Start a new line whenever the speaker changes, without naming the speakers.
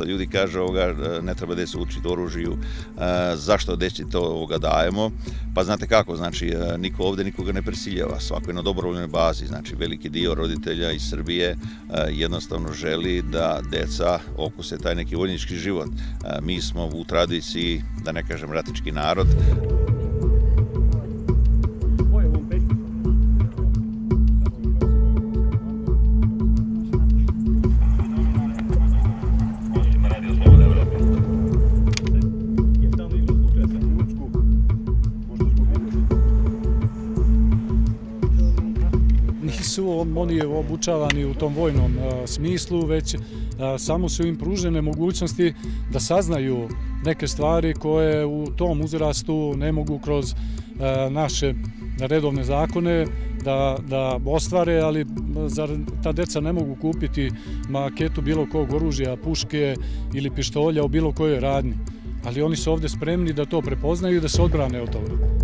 dosta ljudi kaže ne treba deci učiti oružju, zašto deci to dajemo? Pa znate kako, znači niko ovdje nikoga ne prisiljava, svako je na dobrovoljnoj bazi, znači veliki dio roditelja iz Srbije jednostavno želi da deca okuse taj neki vojnički život. Mi smo u tradiciji, da ne kažem ratički narod.
Nisu oni obučavani u tom vojnom smislu, već samo su im pružene mogućnosti da saznaju neke stvari koje u tom uzrastu ne mogu kroz naše redovne zakone da ostvare, ali ta deca ne mogu kupiti maketu bilo kog oružja, puške ili pištolja u bilo kojoj radnji. Ali oni su ovdje spremni da to prepoznaju i da se odbrane od toga.